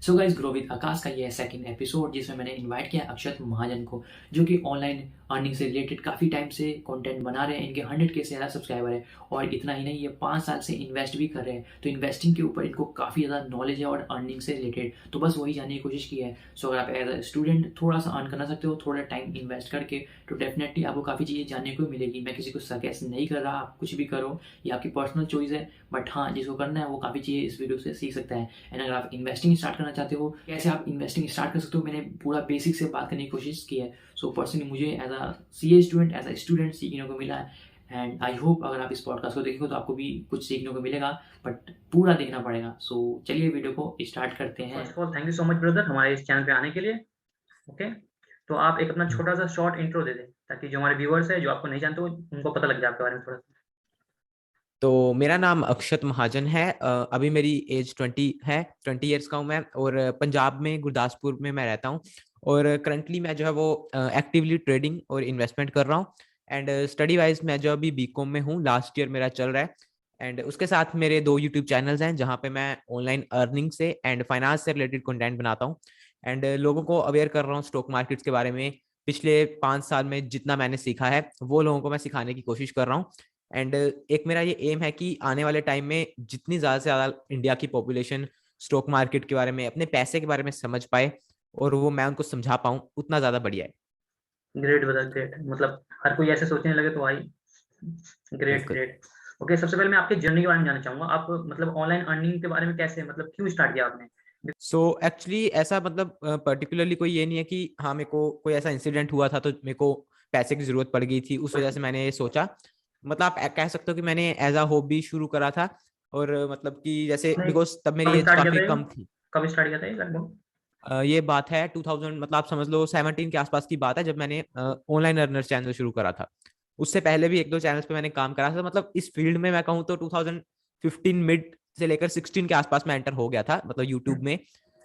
So guys, grow with आकाश का ये second episode जिसमें मैंने इनवाइट किया अक्षत महाजन को, जो कि ऑनलाइन अर्निंग से रिलेटेड काफ़ी टाइम से कंटेंट बना रहे हैं। इनके 100 के से ज़्यादा सब्सक्राइबर है और इतना ही नहीं, ये 5 साल से इन्वेस्ट भी कर रहे हैं। तो इन्वेस्टिंग के ऊपर इनको काफ़ी ज़्यादा नॉलेज है और अर्निंग से रिलेटेड, तो बस वही जानने की कोशिश की है। सो अगर आप एज अ स्टूडेंट थोड़ा सा अर्न करना सकते हो, थोड़ा टाइम इन्वेस्ट करके, तो डेफिनेटली आपको काफ़ी चीज़ें जानने को मिलेगी। मैं किसी को सजेस्ट नहीं कर रहा, आप कुछ भी करो, ये आपकी पर्सनल चॉइस है, बट हाँ, जिसको करना है वो काफ़ी चीज़ें इस वीडियो से सीख सकता है। एंड अगर आप इन्वेस्टिंग स्टार्ट करना चाहते हो, कैसे आप इन्वेस्टिंग स्टार्ट कर सकते हो, मैंने पूरा बेसिक से बात करने की कोशिश की है। सो पर्सनली मुझे as a C A student, as a student सीखने को मिला है। एंड आई होप अगर आप इस पॉडकास्ट को देखोगे तो आपको भी कुछ सीखने को मिलेगा, बट पूरा देखना पड़ेगा। सो चलिए वीडियो को स्टार्ट करते हैं। First of all thank you so much brother हमारे इस चैनल पे आने के लिए। ओके, तो आप एक अपना छोटा सा शॉर्ट इंट्रो दे दें ताकि जो हमारे व्यूअर्स है जो आपको नहीं जानते उनको पता लग जाए आपके बारे में थोड़ा सा। तो मेरा नाम अक्षत महाजन है। अभी मेरी एज 20 है, 20 ईयर्स का हूँ मैं, और पंजाब में गुरदासपुर में मैं रहता हूँ। और करंटली मैं जो है वो एक्टिवली ट्रेडिंग और इन्वेस्टमेंट कर रहा हूँ। एंड स्टडी वाइज मैं जो अभी बीकॉम में हूँ, लास्ट ईयर मेरा चल रहा है। एंड उसके साथ मेरे 2 यूट्यूब चैनल्स हैं जहाँ पे मैं ऑनलाइन अर्निंग से एंड फाइनेंस से रिलेटेड कंटेंट बनाता हूँ। एंड लोगों को अवेयर कर रहा हूँ स्टॉक मार्केट्स के बारे में। पिछले 5 साल में जितना मैंने सीखा है वो लोगों को मैं सिखाने की कोशिश कर रहा हूँ। एंड एक मेरा ये एम है कि आने वाले टाइम में जितनी ज्यादा से ज्यादा इंडिया की पॉपुलेशन स्टॉक मार्केट के बारे में, अपने पैसे के बारे में समझ पाए और वो मैं उनको समझा पाऊं, उतना ज्यादा बढ़िया है। Great brother, great. मतलब हर कोई ऐसे सोचने लगे तो भाई ग्रेट बिल्कुल। ग्रेट। ओके, सबसे पहले मैं आपकी जर्नी के बारे में जानना चाहूंगा। आप मतलब ऑनलाइन अर्निंग के बारे में कैसे, मतलब क्यों स्टार्ट किया आपने? सो एक्चुअली ऐसा मतलब पर्टिकुलरली कोई ये नहीं है कि हाँ मेरे को कोई ऐसा इंसिडेंट हुआ था तो मेरे को पैसे की जरूरत पड़ गई थी, उस वजह से मैंने ये सोचा। मतलब आप कह सकते हो कि मैंने एज अ हॉबी शुरू करा था। और मतलब कि जैसे आपने बिकॉज तब मेरी कब एज स्टार्ट किया काफी था ये? कम थी। कब स्टार्ट किया था ये लगभग? ये बात है 2000, मतलब आप समझ लो 17 के आसपास की बात है, जब मैंने ऑनलाइन अर्नर्स चैनल शुरू करा था। उससे पहले भी 1-2 चैनल्स पे मैंने काम करा था। मतलब इस फील्ड में मैं कहूँ तो 2015 मिड से लेकर 16 के आसपास मैं एंटर हो गया था, मतलब यूट्यूब में।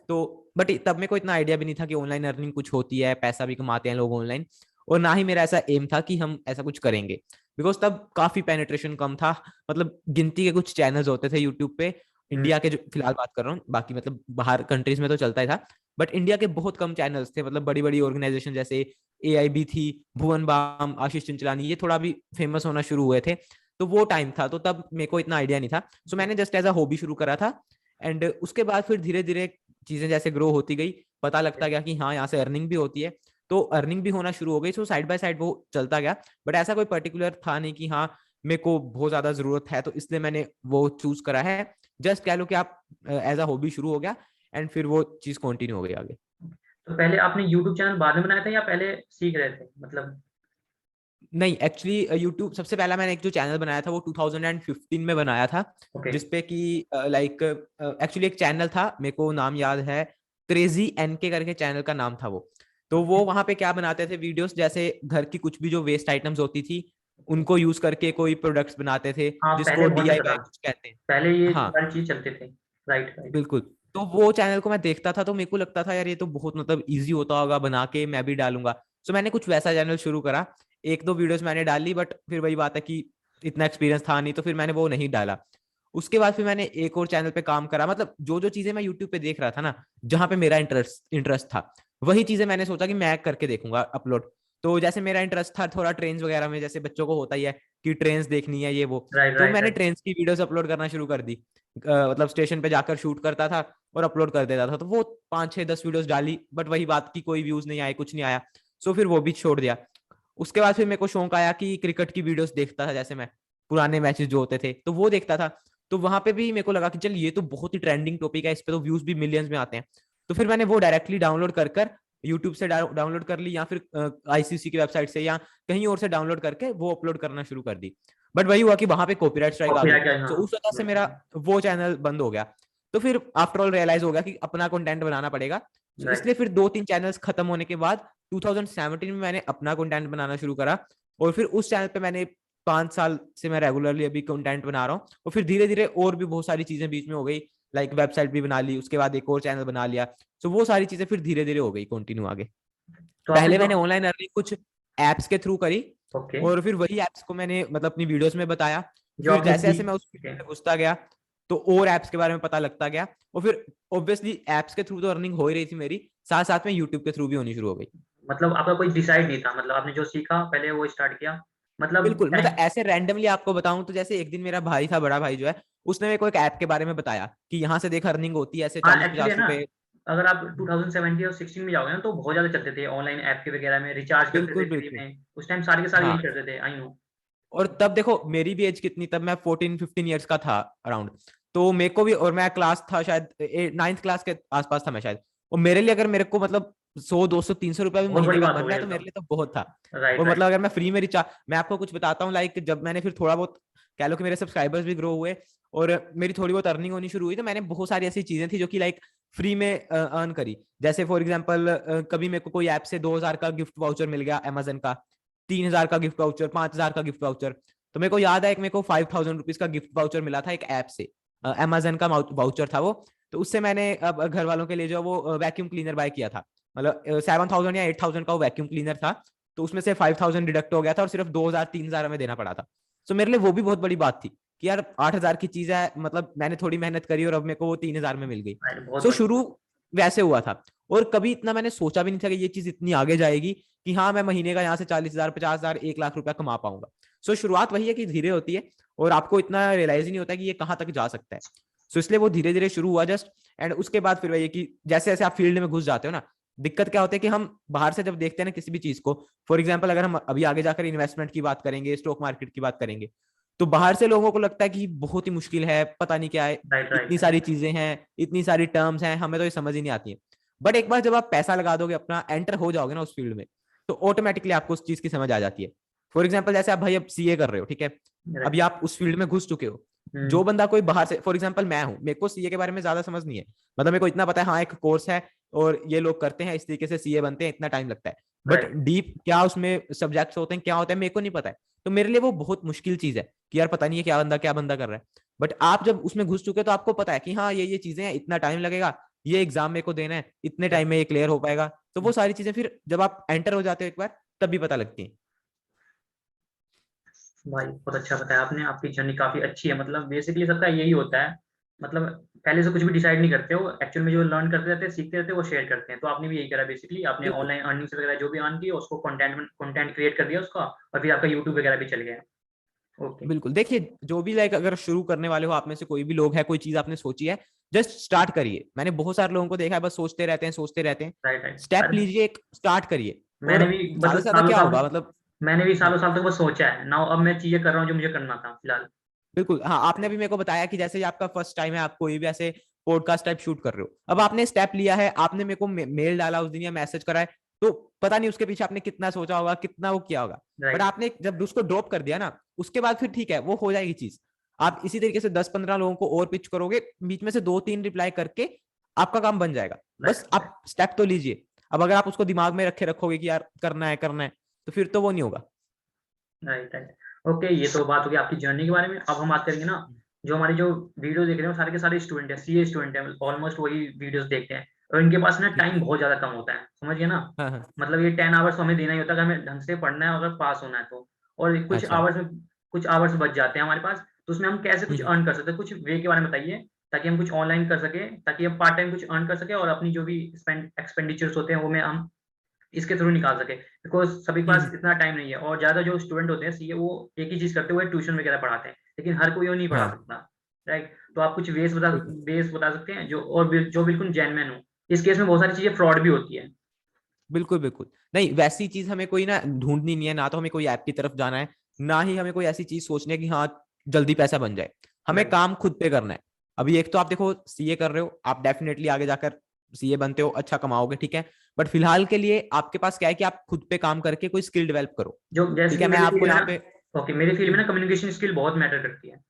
तो बट तब मेरे को इतना आइडिया भी नहीं था कि ऑनलाइन अर्निंग कुछ होती है, पैसा भी कमाते हैं लोग ऑनलाइन। और ना ही मेरा ऐसा एम था कि हम ऐसा कुछ करेंगे, बिकॉज तब काफी पेनिट्रेशन कम था। मतलब गिनती के कुछ चैनल्स होते थे यूट्यूब पे, हुँ, इंडिया के जो फिलहाल बात कर रहा हूँ, बाकी मतलब बाहर कंट्रीज में तो चलता ही था। बट इंडिया के बहुत कम चैनल्स थे। मतलब बड़ी बड़ी ऑर्गेनाइजेशन जैसे एआईबी थी, भुवन बाम, आशीष चिंचलानी, ये थोड़ा भी फेमस होना शुरू हुए थे। तो वो टाइम था, तो तब मेरे को इतना आइडिया नहीं था। सो मैंने जस्ट एज अ हॉबी शुरू करा था। एंड उसके बाद फिर धीरे धीरे चीजें जैसे ग्रो होती गई, पता लगता गया कि हाँ यहाँ से अर्निंग भी होती है। तो अर्निंग भी होना शुरू हो गई। सो साइड बाय साइड वो चलता गया। बट ऐसा कोई पर्टिकुलर था नहीं कि हाँ मेरे को बहुत ज्यादा जरूरत है तो इसलिए मैंने वो चूज करा है। जस्ट कह लो कि आप एज अ हॉबी शुरू हो गया एंड फिर वो चीज कंटिन्यू हो गई आगे। तो पहले आपने यूट्यूब चैनल बाद में बनाया था या पहले सीख रहे थे? मतलब नहीं, एक्चुअली यूट्यूब सबसे पहला मैंने एक जो चैनल बनाया था वो 2015 में बनाया था। ओके, जिसपे कि लाइक एक्चुअली एक चैनल था, मेरे को नाम याद है, क्रेजी एनके करके चैनल का नाम था वो। तो ओके, वो वहां पे क्या बनाते थे वीडियोस, जैसे घर की कुछ भी जो वेस्ट आइटम्स होती थी ओके। उनको यूज करके कोई प्रोडक्ट्स बनाते थे, हाँ, पहले जिसको बहुत चलता डीआईवाई था। कुछ कहते हैं। पहले ये हाँ सारी चीज़ चलते थे। Right, right. बिल्कुल। तो वो चैनल को मैं देखता था तो मेरे को लगता था यार ये तो बहुत मतलब इजी होता होगा बना के, मैं भी डालूंगा। सो मैंने कुछ वैसा चैनल शुरू करा। 1-2 वीडियोस मैंने डाली, बट फिर वही बात है कि इतना एक्सपीरियंस था नहीं, तो फिर मैंने वो नहीं डाला। उसके बाद फिर मैंने एक और चैनल पे काम करा। मतलब जो जो चीजें मैं यूट्यूब पे देख रहा था ना, जहां पे मेरा इंटरेस्ट इंटरेस्ट था, वही चीजें मैंने सोचा कि मैं करके देखूंगा अपलोड। तो जैसे मेरा इंटरेस्ट था थोड़ा ट्रेन्स वगैरह में, जैसे बच्चों को होता ही है कि ट्रेन्स देखनी है ये वो। राइट, तो राइट, मैंने राइट। ट्रेन्स की वीडियोस अपलोड करना शुरू कर दी। मतलब स्टेशन पे जाकर शूट करता था और अपलोड कर देता था। तो वो 5-6-10 वीडियोस डाली, बट वही बात की कोई व्यूज नहीं आए, कुछ नहीं आया। सो फिर वो भी छोड़ दिया। उसके बाद फिर मेरे को शौक आया कि क्रिकेट की वीडियोस देखता था, जैसे मैं पुराने मैचेस जो होते थे तो वो देखता था। तो वहां पे भी मेरे को लगा कि चल ये तो बहुत ही ट्रेंडिंग टॉपिक है, इस पे तो व्यूज भी मिलियंस में आते हैं। तो फिर मैंने वो डायरेक्टली डाउनलोड कर कर यूट्यूब से डाउनलोड कर ली, या फिर आईसीसी की वेबसाइट से या कहीं और से डाउनलोड करके वो अपलोड करना शुरू कर दी। बट वही हुआ कि वहां पे कॉपीराइट स्ट्राइक आ गई। कॉपीराइट का, तो हाँ। उस वजह से मेरा वो चैनल बंद हो गया। तो फिर आफ्टर ऑल रियलाइज हो गया कि अपना कंटेंट बनाना पड़ेगा। तो राइट। इसलिए फिर 2-3 चैनल्स खत्म होने के बाद 2017 में मैंने अपना कंटेंट बनाना शुरू करा। और फिर उस चैनल पे मैंने 5 साल से मैं रेगुलरली अभी कंटेंट बना रहा हूँ। और फिर धीरे धीरे और भी बहुत सारी चीजें बीच में हो गई, लाइक वेबसाइट भी बना ली, उसके बाद एक और चैनल बना लिया। तो वो सारी चीजें फिर धीरे धीरे हो गई कंटिन्यू आगे। तो आपने पहले जो मैंने ऑनलाइन अर्निंग कुछ एप्स के थ्रू करी, ओके, और फिर वही एप्स को मैंने मतलब अपनी वीडियोस में बताया। जो फिर आपने जैसे जैसे सीख मैं उस ओके, फील्ड में घुसता गया तो और एप्स के बारे में पता लगता गया, और फिर ऑब्वियसली एप्स के थ्रू तो अर्निंग हो ही रही थी मेरी, साथ साथ में यूट्यूब के थ्रू भी होनी शुरू हो गई। मतलब आपका कोई डिसाइड नहीं था, मतलब आपने जो सीखा पहले वो स्टार्ट किया, मतलब बिल्कुल, टाइम। मतलब ऐसे रैंडमली आपको बताऊं तो जैसे एक दिन मेरा भाई था, बड़ा भाई जो है, उसने मेरे को एक ऐप के बारे में बताया कि यहाँ से देख अर्निंग होती है ऐसे हाँ, चालीस एक्चुअली है पचास ना, रुपए। अगर आप 2017 और 16 में जाओगे ना तो बहुत ज़्यादा चलते थे ऑनलाइन ऐप के वगैरह में, रिचार्ज करते थे बिल्कुल फ्री बिल्कुल। में, उस टाइम सारे के सारे यही हाँ, करते थे, आई नो। और तब देखो मेरी भी एज कितनी, तब मैं 14-15 ईयर्स का था अराउंड। तो मेरे को भी, और मैं क्लास था शायद 9th क्लास के आसपास था मैं शायद। और मेरे लिए अगर मेरे को मतलब 100 200 300 रुपए भी बहुत महीने बड़ी का बात हो बन रहा गई है ये तो मेरे तो। लिए तो बहुत था। राइट, और राइट। मतलब अगर मैं फ्री में रिचार्ज, मैं आपको कुछ बताता हूँ, लाइक जब मैंने फिर थोड़ा बहुत कह लो कि मेरे सब्सक्राइबर्स भी ग्रो हुए और मेरी थोड़ी बहुत अर्निंग होनी शुरू हुई, तो मैंने बहुत सारी ऐसी चीजें थी जो कि लाइक फ्री में अर्न करी। जैसे फॉर एग्जाम्पल कभी मेरे को कोई ऐप से 2000 का गिफ्ट वाउचर मिल गया अमेजन का, 3000 का गिफ्ट वाउचर, 5000 का गिफ्ट वाउचर। तो मेरे को याद है, एक मेरे को 5000 रुपीज का गिफ्ट वाउचर मिला था एक ऐप से, अमेजन का वाउचर था वो। तो उससे मैंने अब घर वालों के लिए जो वो वैक्यूम क्लीनर बाय किया था, मतलब 7000 या 8000 का वो वैक्यूम क्लीनर था। तो उसमें से 5000 डिडक्ट हो गया था और सिर्फ 2000-3000 हमें देना पड़ा था। तो मेरे लिए वो भी बहुत बड़ी बात थी कि यार 8000 की चीज है, मतलब मैंने थोड़ी मेहनत करी और अब मेरे को वो 3000 में मिल गई। राइट, बहुत सो बढ़िया। शुरू वैसे हुआ था, और कभी इतना मैंने सोचा भी नहीं था कि ये चीज इतनी आगे जाएगी कि हाँ मैं महीने का यहाँ से 40,000 50,000 1 लाख रुपया कमा पाऊंगा। सो शुरुआत वही है कि धीरे होती है और आपको इतना रियलाइज ही नहीं होता कि ये कहाँ तक जा सकता है। सो इसलिए वो धीरे धीरे शुरू हुआ जस्ट। एंड उसके बाद फिर वही है कि जैसे जैसे आप फील्ड में घुस जाते हो ना, दिक्कत क्या होती है कि हम बाहर से जब देखते हैं ना किसी भी चीज को, फॉर एग्जाम्पल अगर हम अभी आगे जाकर इन्वेस्टमेंट की बात करेंगे, स्टॉक मार्केट की बात करेंगे, तो बाहर से लोगों को लगता है कि बहुत ही मुश्किल है, पता नहीं क्या है, राइट, राइट, इतनी राइट। सारी चीजें हैं, इतनी सारी टर्म्स हैं, हमें तो ये समझ ही नहीं आती है। बट एक बार जब आप पैसा लगा दोगे, अपना एंटर हो जाओगे ना उस फील्ड में, तो ऑटोमेटिकली आपको उस चीज की समझ आ जाती है। फॉर एग्जाम्पल जैसे आप भाई अब सीए कर रहे हो, ठीक है, अभी राइट। आप उस फील्ड में घुस चुके हो। हुँ। जो बंदा कोई बाहर से, फॉर एग्जाम्पल मैं हूं, मेरे को सीए के बारे में ज्यादा समझ नहीं है, मतलब मेरे को इतना पता है हाँ एक कोर्स है और ये लोग करते हैं, इस तरीके से सीए बनते हैं, इतना टाइम लगता है। But right. डीप क्या उसमें सब्जेक्ट्स होते हैं, क्या होता है, मेरे को नहीं पता है। तो मेरे लिए वो बहुत मुश्किल चीज है कि यार पता नहीं है क्या बंदा कर रहा है। बट आप जब उसमें घुस चुके हो तो आपको पता है कि हाँ ये चीजें हैं, इतना टाइम लगेगा, ये एग्जाम मेरे को देना है, इतने टाइम में ये क्लियर हो पाएगा। तो वो सारी चीजें फिर जब आप एंटर हो जाते हो एक बार, तब भी पता लगती है। भाई बहुत अच्छा बताया आपने, आपकी जर्नी काफ़ी अच्छी है, मतलब बेसिकली सबका यही होता है, मतलब पहले से कुछ भी डिसाइड नहीं करते हो, एक्चुअल में जो लर्न करते रहते हैं, सीखते रहते हैं, वो शेयर करते हैं। तो आपने भी यही करा बेसिकली, आपने बिल्कुल ऑनलाइन अर्निंग्स वगैरह जो भी अर्न किया उसको कंटेंट क्रिएट कर दिया उसका, और फिर आपका यूट्यूब वगैरह भी चल गया। ओके। बिल्कुल। देखिए जो भी लाइक अगर शुरू करने वाले हो आप में से कोई भी लोग है, कोई चीज आपने सोची है, जस्ट स्टार्ट करिए। मैंने बहुत सारे लोगों को देखा है बस सोचते रहते हैं, सोचते रहते हैं। Right, right. स्टेप अरे लीजिए, एक स्टार्ट करिए। और मैंने भी बस ज्यादा से ज्यादा क्या सालों-साल होगा मतलब। मैंने भी हाँ, सालों-साल तक बस सोचा है। नाउ अब मैं चीज़ें कर रहा हूँ जो मुझे करना था फिलहाल। बिल्कुल। हाँ, आपने भी मेरे को बताया कि जैसे आपका फर्स्ट टाइम है, आप कोई भी ऐसे पॉडकास्ट टाइप शूट कर रहे हो, अब आपने स्टेप लिया है, आपने मेरे को मेल डाला उस दिन या मैसेज करा है, तो पता नहीं उसके पीछे आपने कितना सोचा होगा, कितना वो किया होगा। बट राइट, आपने जब उसको ड्रॉप कर दिया ना, उसके बाद फिर ठीक है, वो हो जाएगी चीज। आप इसी तरीके से 10-15 लोगों को और पिच करोगे, बीच में से 2-3 रिप्लाई करके आपका काम बन जाएगा। बस राइट, आप स्टेप तो लीजिए। अब अगर आप उसको दिमाग में रखोगे कि यार करना है करना है, तो फिर तो वो नहीं होगा। Right, right. ओके, ये तो बात हो गई आपकी जर्नी के बारे में। अब हम बात करेंगे ना, जो हमारे जो वीडियो देख रहे हैं वो सारे के सारे स्टूडेंट हैं, सीए स्टूडेंट हैं, ऑलमोस्ट वही वीडियोस देखते हैं, और इनके पास ना ठीक है। टाइम बहुत ज़्यादा कम होता है, समझ गए ना? हाँ हाँ। मतलब ये 10 आवर्स हमें देना ही होता है अगर हमें ढंग से पढ़ना है, अगर पास होना है तो। और अच्छा। कुछ आवर्स बच जाते हैं हमारे पास, तो उसमें हम कैसे कुछ हम्म। अर्न कर सकते हैं? कुछ वे के बारे में बताइए, ताकि हम कुछ ऑनलाइन कर सकें, ताकि हम पार्ट टाइम कुछ अर्न कर सकें और अपनी जो भी एक्सपेंडिचर्स होते हैं वो में हम इसके थ्रू निकाल सके, बिकॉज़ सभी के हम्म। पास इतना टाइम नहीं है, और ज़्यादा जो स्टूडेंट होते हैं सीए वो एक ही चीज़ करते हुए ट्यूशन वगैरह पढ़ाते हैं, लेकिन हर कोई वो नहीं पढ़ा हाँ, सकता, राइट? तो आप कुछ बिल्कुल वेज़ बता सकते हैं जो, और जो बिल्कुल जेन्युइन हो? इस केस में बहुत सारी चीज़ें फ्रॉड भी होती है। बिल्कुल बिल्कुल। नहीं, वैसी चीज हमें कोई ना ढूंढनी नहीं है, ना तो हमें कोई ऐप की तरफ जाना है, ना ही हमें कोई ऐसी चीज सोचनी है कि हाँ जल्दी पैसा बन जाए। हमें राइट, काम खुद पे करना है। अभी एक तो आप देखो सीए कर रहे हो, आप डेफिनेटली आगे जाकर सीए बनते हो, अच्छा कमाओगे, ठीक है। बट फिलहाल के लिए आपके पास क्या है कि आप खुद पे काम करके कोई स्किल डेवलप करो। जो जैसे ठीक कि है, मैं मेरी फील्ड आपको में यहाँ ना, पे। ओके, मेरी फील्ड में ना कम्युनिकेशन स्किल बहुत मैटर करती है,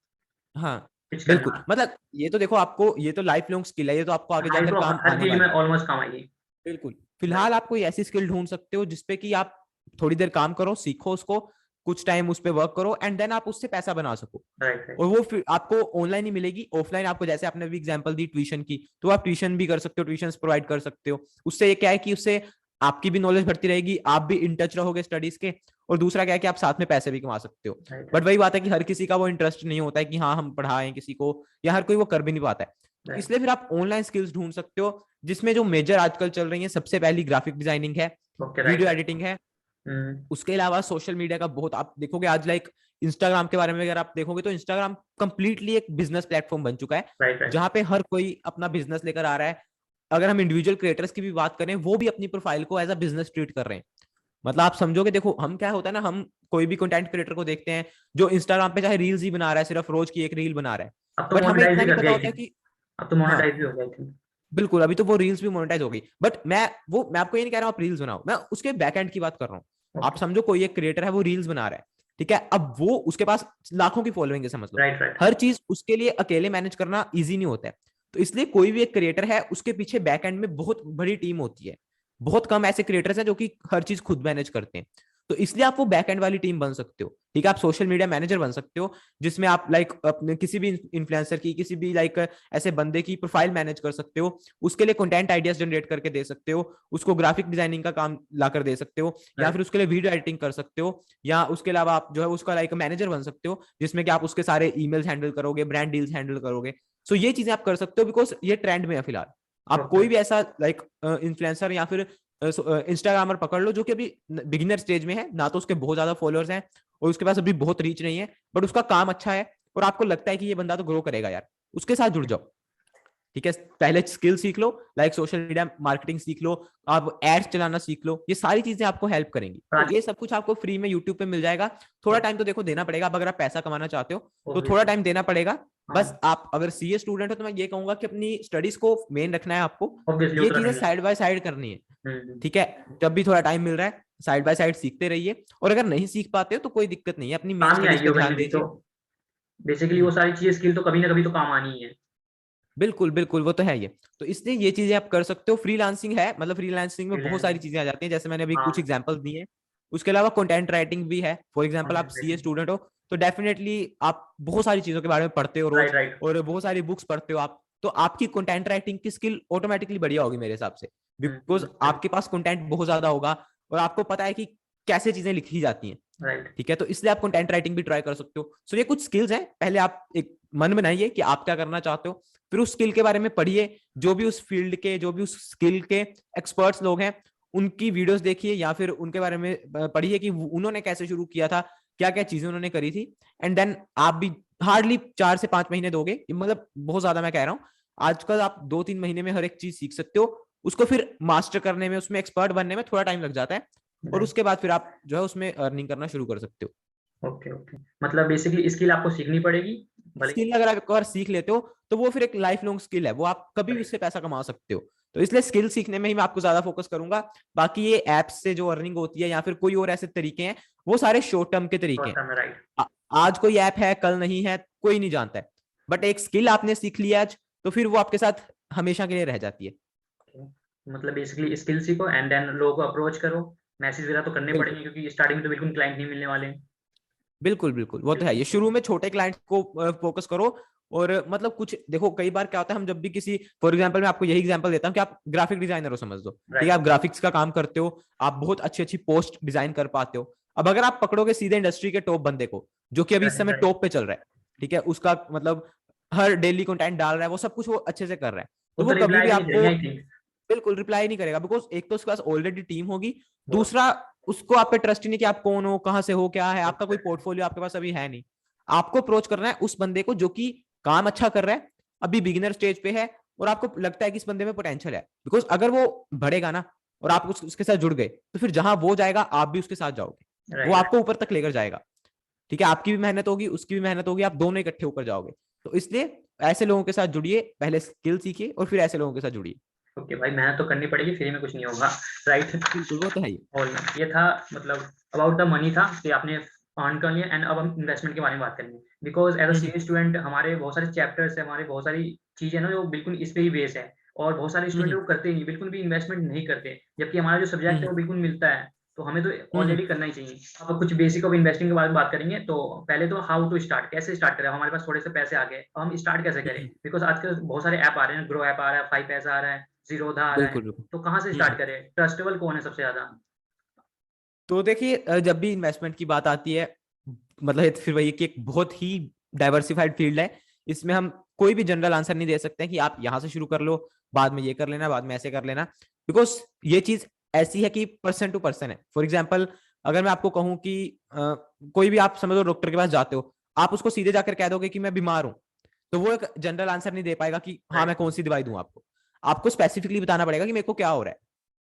हाँ, पिच बिल्कुल। करना। मतलब ये तो देखो आपको, ये तो लाइफ लॉन्ग स्किल है, ये तो आपको आगे हाँ, ये जाकर तो काम हर आने फील्ड में वाली है। ऑलमोस्ट काम आएगी। बिल्कुल। राइट, फिलहाल आप कोई ऐसी स्किल ढूंढ सकते हो जिसपे कि आप थोड़ी देर काम करो, सीखो उसको, कुछ टाइम उस पे वर्क करो, एंड देन आप उससे पैसा बना सको। Right, right. और वो फिर आपको ऑनलाइन ही मिलेगी, ऑफलाइन आपको, जैसे आपने भी एग्जांपल दी ट्यूशन की, तो आप ट्यूशन भी कर सकते हो, ट्यूशन प्रोवाइड कर सकते हो। उससे ये क्या है कि उससे आपकी भी नॉलेज बढ़ती रहेगी, आप भी इन टच रहोगे स्टडीज के, और दूसरा क्या है कि आप साथ में पैसे भी कमा सकते हो। राइट बट वही बात है कि हर किसी का वो इंटरेस्ट नहीं होता है कि हाँ हम पढ़ाएं किसी को, या हर कोई वो कर भी नहीं पाता है। तो राइट इसलिए फिर आप ऑनलाइन स्किल्स ढूंढ सकते हो, जिसमें जो मेजर आजकल चल रही है, सबसे पहली ग्राफिक डिजाइनिंग है, okay right video right editing है। उसके अलावा सोशल मीडिया का बहुत आप देखोगे आज, लाइक इंस्टाग्राम के बारे में अगर आप देखोगे तो इंस्टाग्राम कंप्लीटली एक बिजनेस प्लेटफॉर्म बन चुका है, राइट राइट जहां पे हर कोई अपना बिजनेस लेकर आ रहा है। अगर हम इंडिविजुअल क्रिएटर्स की भी बात करें, वो भी अपनी प्रोफाइल को एज अ बिजनेस ट्रीट कर रहे हैं। मतलब आप समझोगे, देखो हम क्या होता है ना, हम कोई भी कंटेंट क्रिएटर को देखते हैं जो इंस्टाग्राम पे चाहे रील्स ही बना रहा है, सिर्फ रोज की एक रील बना रहा है, अब तो बट हमें मोनेटाइज इतना भी नहीं कर पता दिया आई होता है थिंक। कि अब तो हाँ मोनेटाइज भी हो गया आई थिंक। बिल्कुल, अभी तो वो रील्स भी मोनेटाइज हो गई, बट मैं आपको ये नहीं कह रहा हूँ आप रील्स बनाओ, मैं उसके बैकएंड की बात कर रहा हूँ। आप ओके समझो कोई एक क्रिएटर है, वो रील्स बना रहा है, ठीक है, अब वो उसके पास लाखों की फॉलोइंग है, समझ लो। राइट राइट हर चीज उसके लिए अकेले मैनेज करना इजी नहीं होता है। तो इसलिए कोई भी एक क्रिएटर है, उसके पीछे बैकएंड में बहुत बड़ी टीम होती है। बहुत कम ऐसे क्रिएटर्स हैं जो कि हर चीज खुद मैनेज करते हैं। तो इसलिए आप वो बैकएंड वाली टीम बन सकते हो, ठीक है। आप सोशल मीडिया मैनेजर बन सकते हो, जिसमें आप लाइक अपने किसी भी इन्फ्लुएंसर की, किसी भी लाइक ऐसे बंदे की प्रोफाइल मैनेज कर सकते हो, उसके लिए कंटेंट आइडियाज जनरेट करके दे सकते हो, उसको ग्राफिक डिजाइनिंग का काम लाकर दे सकते हो, या फिर उसके लिए वीडियो एडिटिंग कर सकते हो, या उसके अलावा आप जो है उसका लाइक मैनेजर बन सकते हो, जिसमें कि आप उसके सारे ईमेल्स हैंडल करोगे, ब्रांड डील्स हैंडल करोगे। सो ये चीजें आप कर सकते हो, बिकॉज ये ट्रेंड में है फिलहाल। आप ओके कोई भी ऐसा लाइक इन्फ्लुएंसर या फिर इंस्टाग्रामर पकड़ लो, जो कि अभी बिगिनर स्टेज में है, ना तो उसके बहुत ज्यादा फॉलोअर्स हैं और उसके पास अभी बहुत रीच नहीं है, बट उसका काम अच्छा है और आपको लगता है कि ये बंदा तो ग्रो करेगा यार, उसके साथ जुड़ जाओ, ठीक है। पहले स्किल सीख लो, लाइक सोशल मीडिया मार्केटिंग सीख लो, आप एड्स चलाना सीख लो, ये सारी चीजें आपको हेल्प करेंगी। तो आज ये सब कुछ आपको फ्री में यूट्यूब पे मिल जाएगा। थोड़ा टाइम तो देखो देना पड़ेगा, अब अगर आप पैसा कमाना चाहते हो तो थोड़ा ऑब्वियसली टाइम देना पड़ेगा। हाँ बस आप अगर सीए स्टूडेंट हो तो मैं ये कहूंगा कि अपनी स्टडीज को मेन रखना है आपको, ऑब्वियसली ये उतना चीजें नहीं है। साइड बाय साइड करनी है, हम्म। ठीक है। जब भी थोड़ा टाइम मिल रहा है साइड बाय साइड सीखते रहिए, और अगर नहीं सीख पाते हो तो कोई दिक्कत नहीं है, अपनी मेन काम ही स्टडीज आएगी पे वो कहीं ध्यान ना कहीं तो। दीजिए। बेसिकली वो हम्म, सारी चीजें स्किल तो कभी ना कभी तो काम आनी ही है। बिल्कुल बिल्कुल, वो तो है ये। तो इसलिए ये चीजें आप कर सकते हो। फ्रीलांसिंग है, मतलब फ्रीलांसिंग में बहुत सारी फ्रीलांसिंग चीजें आ जाती हैं, जैसे मैंने अभी कुछ हाँ एग्जांपल्स दिए हैं। उसके अलावा कंटेंट राइटिंग भी है। फॉर एग्जांपल आप कंटेंट सीए राइटिंग स्टूडेंट हो तो डेफिनेटली आप बहुत सारी चीजों के बारे में पढ़ते हो रोज, राइट राइट और बहुत सारी बुक्स पढ़ते हो आप, तो आपकी कंटेंट राइटिंग की स्किल ऑटोमेटिकली बढ़िया होगी मेरे हिसाब से, बिकॉज आपके पास कंटेंट बहुत ज्यादा होगा और आपको पता है कि कैसे चीजें लिखी जाती हैं, राइट ठीक है। तो इसलिए आप कंटेंट राइटिंग भी ट्राई कर सकते हो। सो ये कुछ स्किल्स हैं, पहले आप एक मन बनाइए कि आप क्या करना चाहते हो, फिर उस स्किल के बारे में पढ़िए, जो भी उस फील्ड के, जो भी उस स्किल के एक्सपर्ट्स लोग हैं, उनकी वीडियोस देखिए, या फिर उनके बारे में पढ़िए कि उन्होंने कैसे शुरू किया था, क्या क्या चीजें उन्होंने करी थी। एंड देन आप भी हार्डली 4 से 5 महीने दोगे, मतलब बहुत ज्यादा मैं कह रहा हूँ, आजकल आप 2-3 महीने में हर एक चीज सीख सकते हो। उसको फिर मास्टर करने में, उसमें एक्सपर्ट बनने में थोड़ा टाइम लग जाता है, और राइट उसके बाद फिर आप जो है उसमें अर्निंग करना शुरू कर सकते हो। Okay okay. मतलब बेसिकली स्किल आपको सीखनी पड़ेगी भले। स्किल अगर आप एक बार सीख लेते हो तो वो फिर एक लाइफ लॉन्ग स्किल है, वो आप कभी भी राइट उससे पैसा कमा सकते हो। तो इसलिए स्किल सीखने में ही मैं आपको ज्यादा फोकस करूंगा। बाकी ये एप्स से जो अर्निंग होती है या फिर कोई और ऐसे तरीके हैं, वो सारे शॉर्ट टर्म के तरीके शॉर्ट हैं। टर्म में राइट। आज कोई ऐप है, कल नहीं है, कोई नहीं जानता है, बट एक स्किल आपने सीख लिया आज, तो फिर वो आपके साथ हमेशा के लिए रह जाती है। मतलब बेसिकली स्किल सीखो एंड देन लोगों को अप्रोच करो। मैसेज वगैरह तो करने बिल्कुल पड़ेंगे क्योंकि स्टार्टिंग में तो बिल्कुल क्लाइंट नहीं मिलने वाले। बिल्कुल बिल्कुल, वो तो है। ये बिल्कुल शुरू में छोटे क्लाइंट को फोकस करो, और मतलब कुछ देखो, कई बार क्या होता है, हम जब भी किसी, फॉर एग्जांपल मैं आपको यही एग्जांपल देता हूँ कि आप ग्राफिक डिजाइनर हो, समझ लो, ठीक है, राइट आप ग्राफिक्स का काम करते हो, आप बहुत अच्छी अच्छी पोस्ट डिजाइन कर पाते हो। अब अगर आप पकड़ोगे सीधे इंडस्ट्री के टॉप बंदे को, जो कि अभी इस राइट समय राइट। टॉप पे चल रहा है, ठीक है, उसका मतलब हर डेली कंटेंट डाल रहा है, वो सब कुछ वो अच्छे से कर रहा है, वो तो तो वो कभी रिप्लाई भी भी नहीं आपको देंगे आई थिंक। बिल्कुल रिप्लाई नहीं करेगा, बिकॉज एक तो उसके पास ऑलरेडी टीम होगी, दूसरा उसको आप पे ट्रस्ट ही नहीं कि आप कौन हो, कहाँ से हो, क्या है आपका, कोई पोर्टफोलियो आपके पास अभी है नहीं। आपको अप्रोच करना है उस बंदे को जो कि काम अच्छा कर रहा है, अभी बिगिनर स्टेज पे है, और आपको लगता है कि इस बंदे में पोटेंशियल है, बिकॉज अगर वो बढ़ेगा ना और आप उसके साथ जुड़ गए, तो फिर जहां वो जाएगा आप भी उसके साथ जाओगे, वो राइट राइट। आपको ऊपर तक लेकर जाएगा, ठीक है। आपकी भी मेहनत होगी, उसकी भी मेहनत होगी, आप दोनों इकट्ठे ऊपर जाओगे। तो इसलिए ऐसे लोगों के साथ जुड़िए, पहले स्किल सीखिए और फिर ऐसे लोगों के साथ जुड़िए। ओके भाई मेहनत तो करनी पड़ेगी, फ्री में कुछ नहीं होगा। राइट। बिल्कुल, वो तो है ही। और ये था मतलब अबाउट द मनी था कि आपने अर्न कर लिया एंड अब हम इन्वेस्टमेंट के बारे में बात करेंगे। Because as a hmm, CA student हमारे बहुत सारे चैप्टर्स है, हमारे बहुत सारी चीजें ना जो बिल्कुल इस पे ही बेस है। और बहुत सारे हम्म, स्टूडेंट वो करते ही नहीं, बिल्कुल भी इन्वेस्टमेंट नहीं करते, जबकि हमारा जो सब्जेक्ट है हम्म, वो बिल्कुल मिलता है। तो हमें तो हम्म, ऑलरेडी करना ही चाहिए। अब कुछ बेसिक ऑफ इन्वेस्टिंग के बारे में बात करेंगे। तो पहले तो हाउ टू स्टार्ट, कैसे स्टार्ट करें। हमारे पास थोड़े से पैसे आ गए, अब हम स्टार्ट कैसे करें। हम्म, बिकॉज आजकल बहुत सारे ऐप आ रहे हैं, ग्रो ऐप आ रहा है, 5 पैसा आ रहा है, ज़ीरोधा आ रहा है, बिल्कुल, बिल्कुल। तो कहाँ से स्टार्ट करें? ट्रस्टेबल कौन है सबसे ज़्यादा? तो देखिए जब भी इन्वेस्टमेंट की बात आती है, मतलब ये तो फिर वही कि एक बहुत ही डाइवर्सिफाइड फील्ड है। इसमें हम कोई भी जनरल आंसर नहीं दे सकते हैं कि आप यहाँ से शुरू कर लो, बाद में ये कर लेना, बाद में ऐसे कर लेना। बिकॉज़ ये चीज़ ऐसी है कि पर्सन टू पर्सन है। फॉर एग्जाम्पल अगर मैं आपको कहूँ कि कोई भी आप समझ लो डॉक्टर के पास जाते हो, आप उसको सीधे जाकर कह दोगे कि मैं बीमार हूँ, तो वो एक जनरल आंसर नहीं दे पाएगा कि हाँ, मैं राइट, कौन-सी दवाई दूँ आपको। आपको स्पेसिफिकली बताना पड़ेगा कि मेरे को क्या हो रहा है।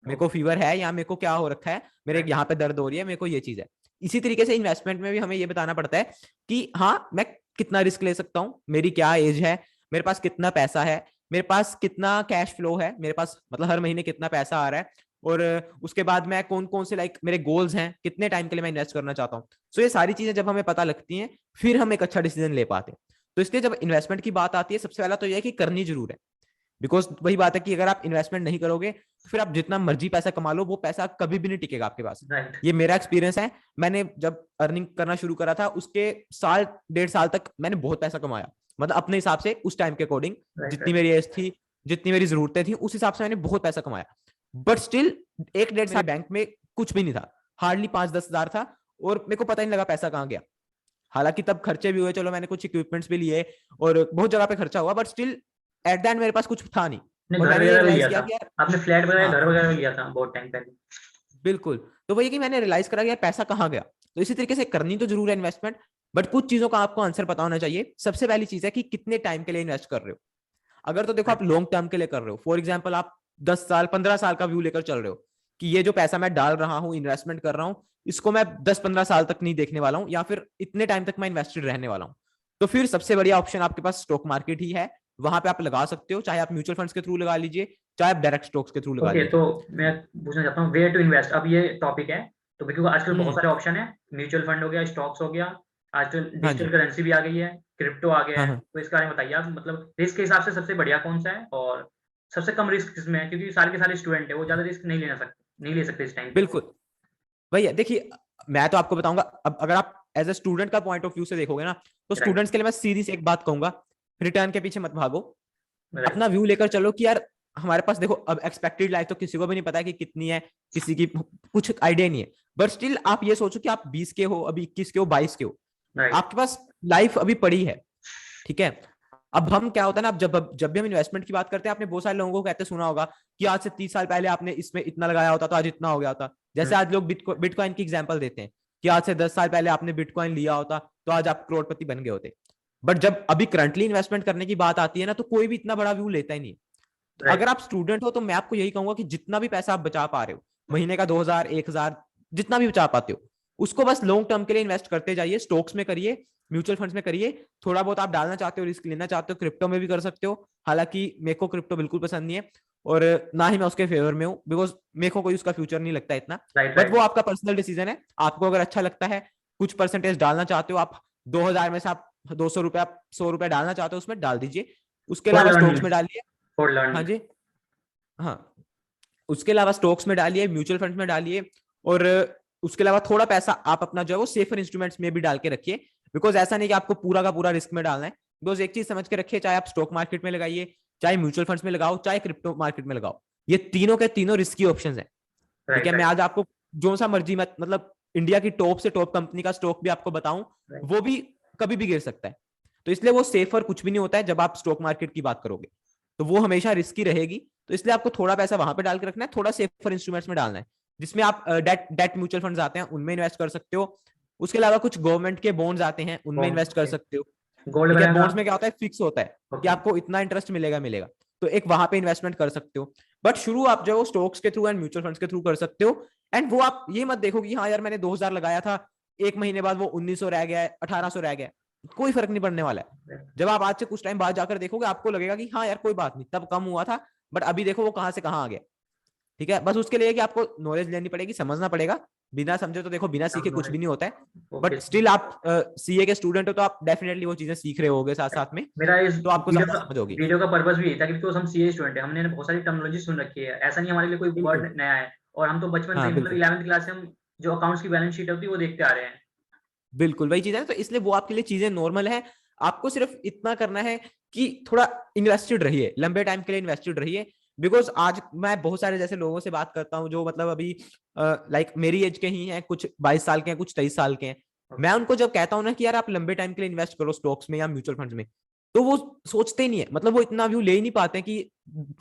मेरे को ओके, फीवर है या मेरे को क्या हो रखा है, मेरे राइट, यहाँ पे दर्द हो रही है, मेरे को ये चीज़ है। इसी तरीके से इन्वेस्टमेंट में भी हमें ये बताना पड़ता है कि हाँ, मैं कितना रिस्क ले सकता हूँ, मेरी क्या एज है, मेरे पास कितना पैसा है, मेरे पास कितना कैश फ्लो है, मेरे पास मतलब हर महीने कितना पैसा आ रहा है, और उसके बाद मैं कौन-कौन से लाइक मेरे गोल्स हैं, कितने टाइम के लिए मैं इन्वेस्ट करना चाहता हूँ। सो ये सारी चीज़ें जब हमें पता लगती हैं, फिर हम एक अच्छा डिसीजन ले पाते हैं। तो इसलिए जब इन्वेस्टमेंट की बात आती है, सबसे पहला तो ये है कि करनी ज़रूर है। बिकॉज़ वही बात है कि अगर आप इन्वेस्टमेंट नहीं करोगे, तो फिर आप जितना मर्जी पैसा कमा लो, वो पैसा कभी भी नहीं टिकेगा आपके पास। राइट, ये मेरा एक्सपीरियंस है। मैंने जब अर्निंग करना शुरू करा था, उसके साल, डेढ़ साल तक मैंने बहुत पैसा कमाया। मतलब अपने हिसाब से उस टाइम के अकॉर्डिंग, राइट, जितनी राइट, मेरी एज थी, जितनी मेरी ज़रूरतें थी, उस हिसाब से मैंने बहुत पैसा कमाया। बट स्टिल 1 डेढ़ साल बैंक में कुछ भी नहीं था। हार्डली 5-10 हज़ार था और मेरे को पता ही नहीं लगा पैसा कहाँ गया। हालाँकि तब खर्चे भी हुए, चलो मैंने कुछ इक्विपमेंट्स भी लिए और बहुत जगह पे खर्चा हुआ, but still at the end मेरे पास कुछ था नहीं। नहीं और घर मैंने ये वगैरह भी रियलाइज़ लिया किया था, कि यार आपने फ्लैट वगैरह, घर हाँ, वगैरह भी लिया था बहुत टाइम पहले? बिल्कुल। तो वही कि मैंने रियलाइज़ करा कि यार पैसा कहाँ गया? तो इसी तरीके से करनी तो ज़रूर है इन्वेस्टमेंट, बट कुछ चीज़ों का आपको आंसर पता होना चाहिए। सबसे पहली चीज़ है कि कितने टाइम के लिए इन्वेस्ट कर रहे हो। अगर तो देखो राइट, आप लॉन्ग टर्म के लिए कर रहे हो, फॉर एग्जाम्पल आप 10 साल, 15 साल का व्यू लेकर चल रहे हो कि ये जो पैसा मैं डाल रहा हूँ, इन्वेस्टमेंट कर रहा हूँ, इसको मैं 10-15 साल तक नहीं देखने वाला हूँ या फिर इतने टाइम तक मैं इन्वेस्टेड रहने वाला हूँ। तो फिर सबसे बढ़िया ऑप्शन आपके पास स्टॉक मार्केट ही है। वहां पे आप लगा सकते हो, चाहे आप म्यूचुअल फंड्स के थ्रू लगा लीजिए, चाहे आप डायरेक्ट स्टॉक्स के थ्रू लगा ओके, लीजिए। तो मैं पूछना चाहता हूँ वेयर टू इन्वेस्ट, अब ये टॉपिक है, तो क्योंकि आजकल बहुत हुँ, सारे ऑप्शन है, म्यूचुअल फंड हो गया, स्टॉक्स हो गया, आजकल हाँ डिजिटल जी। करेंसी भी आ गई है, क्रिप्टो आ गया हाँ, है, हाँ। तो इसके बारे में बताइए आप, मतलब रिस्क के हिसाब से सबसे बढ़िया कौन-सा है और सबसे कम रिस्क किसमें है? क्योंकि सारे के सारे स्टूडेंट हैं, वो ज़्यादा रिस्क नहीं ले सकते इस टाइम पे। बिल्कुल। वही है, देखिए मैं तो आपको बताऊँगा, अब अगर आप एज़ अ स्टूडेंट का पॉइंट ऑफ व्यू से देखोगे ना, तो राइट, स्टूडेंट्स के लिए मैं सीधी सी एक बात कहूँगा, रिटर्न के पीछे मत भागो। राइट, अपना व्यू लेकर चलो कि यार हमारे पास देखो अब एक्सपेक्टेड लाइफ तो किसी को भी नहीं पता है कि कितनी है, किसी की कुछ आइडिया नहीं है। बट स्टिल आप ये सोचो कि आप 20 के हो, अभी 21 के हो, 22 के हो। राइट, आपके पास लाइफ अभी पड़ी है, ठीक है? अब हम क्या होता है ना, अब जब भी हम इन्वेस्टमेंट की बात करते हैं, आपने बहुत सारे लोगों को कहते सुना होगा कि आज से 30 साल पहले आपने इसमें इतना लगाया होता तो आज इतना हो गया होता। जैसे हुँ, आज लोग बिटकॉइन की एग्जांपल देते हैं कि आज से 10 साल पहले आपने बिटकॉइन लिया होता तो आज आप करोड़पति बन गए होते। बट जब अभी करंटली इन्वेस्टमेंट करने की बात आती है ना, तो कोई भी इतना बड़ा व्यू लेता ही नहीं। तो अगर राइट, आप स्टूडेंट हो तो मैं आपको यही कहूंगा कि जितना भी पैसा आप बचा पा रहे हो, महीने का 2000, 1000, जितना भी बचा पाते हो, उसको बस लॉन्ग टर्म के लिए इन्वेस्ट करते जाइए। स्टॉक्स में करिए, म्यूचुअल फंड्स में करिए। थोड़ा बहुत आप डालना चाहते हो, रिस्क लेना चाहते हो, क्रिप्टो में भी कर सकते हो। हालांकि मेरे को क्रिप्टो बिल्कुल पसंद नहीं है और ना ही मैं उसके फेवर में हूँ, बिकॉज मेरे को कोई उसका फ्यूचर नहीं लगता इतना। राइट, बट वो राइट, आपका पर्सनल डिसीजन है। आपको अगर अच्छा लगता है, कुछ परसेंटेज डालना चाहते हो आप, 2000 में से आप 200 रुपए, आप 100 रुपए डालना चाहते हो, उसमें डाल दीजिए। उसके फॉर अलावा स्टॉक्स लर्निंग, में डालिए। फॉर हाँ लर्निंग, जी, हाँ। उसके अलावा स्टॉक्स में डालिए, म्यूचुअल फंड्स में डालिए और उसके अलावा थोड़ा पैसा आप अपना जो है वो सेफर इंस्ट्रूमेंट्स में भी डाल के रखिए। बिकॉज ऐसा नहीं कि आपको पूरा का पूरा रिस्क में डालना है। बिकॉज एक चीज समझ के रखिए, चाहे आप स्टॉक मार्केट में लगाइए, चाहे म्यूचुअल फंड्स में लगाओ, चाहे क्रिप्टो मार्केट में लगाओ, ये तीनों के तीनों रिस्की ऑप्शन है। ठीक राइट, है, मैं राइट, आज आपको जो सा मर्जी मतलब इंडिया की टॉप से टॉप कंपनी का स्टॉक भी आपको बताऊं, राइट, वो भी कभी भी गिर सकता है। तो इसलिए वो सेफर कुछ भी नहीं होता है जब आप स्टॉक मार्केट की बात करोगे, तो वो हमेशा रिस्की रहेगी। तो इसलिए आपको थोड़ा पैसा वहां पे डाल के रखना है, थोड़ा सेफर इंस्ट्रूमेंट्स में डालना है, जिसमें आप डेट डेट म्यूचुअल फंड्स आते हैं, उनमें इन्वेस्ट कर सकते हो। उसके अलावा कुछ गवर्नमेंट के बॉन्ड्स आते हैं, उनमें इन्वेस्ट कर ओके, सकते हो। गोल्ड ठीक है, वगैरह का? बॉन्ड्स में क्या होता है, फिक्स होता है कि ओके, आपको इतना इंटरेस्ट मिलेगा मिलेगा, तो एक वहां पे इन्वेस्टमेंट कर सकते हो। बट शुरू आप जो स्टॉक्स के थ्रू एंड म्यूचुअल फंड्स के थ्रू कर सकते हो। एंड वो आप ये मत देखो कि हाँ यार मैंने 2000 लगाया था, एक महीने बाद वो 1900 रह गया है, 1800 रह गया है, कोई फर्क नहीं पड़ने वाला है। राइट, जब आप आज से कुछ टाइम बाद जाकर देखोगे, आपको लगेगा कि हाँ यार कोई बात नहीं, तब कम हुआ था, बट अभी देखो वो कहां से कहां आ गया। ठीक है, बस उसके लिए कि आपको नॉलेज लेनी पड़ेगी, समझना पड़ेगा। बिना समझे तो देखो, बिना सीखे कुछ भी नहीं होता है। ओके, बट स्टिल आप सीए के स्टूडेंट हो तो आप डेफिनेटली वो चीजें सीख रहे होगे साथ साथ में, मेरा इस तो आपको वीडियो ज्यादा का समझ होगी। वीडियो का पर्पस भी यही था कि बिकॉज़ हम सीए स्टूडेंट हैं, हमने ना बहुत सारी टर्मिनोलॉजी सुन रखी है। ऐसा नहीं हमारे लिए कोई बिल्कुल। वर्ड नया है और हम तो बचपन से हाँ, ही मतलब बिल्कुल। 11th क्लास से हम जो अकाउंट्स की बैलेंस शीट होती है वो देखते आ रहे हैं। बिल्कुल वही चीज है, तो इसलिए वो आपके लिए चीजें नॉर्मल है। आपको सिर्फ इतना करना है कि थोड़ा इन्वेस्टेड रहिए, लंबे टाइम के लिए इन्वेस्टेड रहिए। बिकॉज आज मैं बहुत सारे जैसे लोगों से बात करता हूँ जो मतलब अभी लाइक मेरी एज के ही हैं, कुछ 22 साल के हैं, कुछ 23 साल के हैं। मैं उनको जब कहता हूँ ना कि यार आप लंबे टाइम के लिए इन्वेस्ट करो स्टॉक्स में या म्यूचुअल फंड्स में, तो वो सोचते ही नहीं है, मतलब वो इतना व्यू ले ही नहीं पाते हैं कि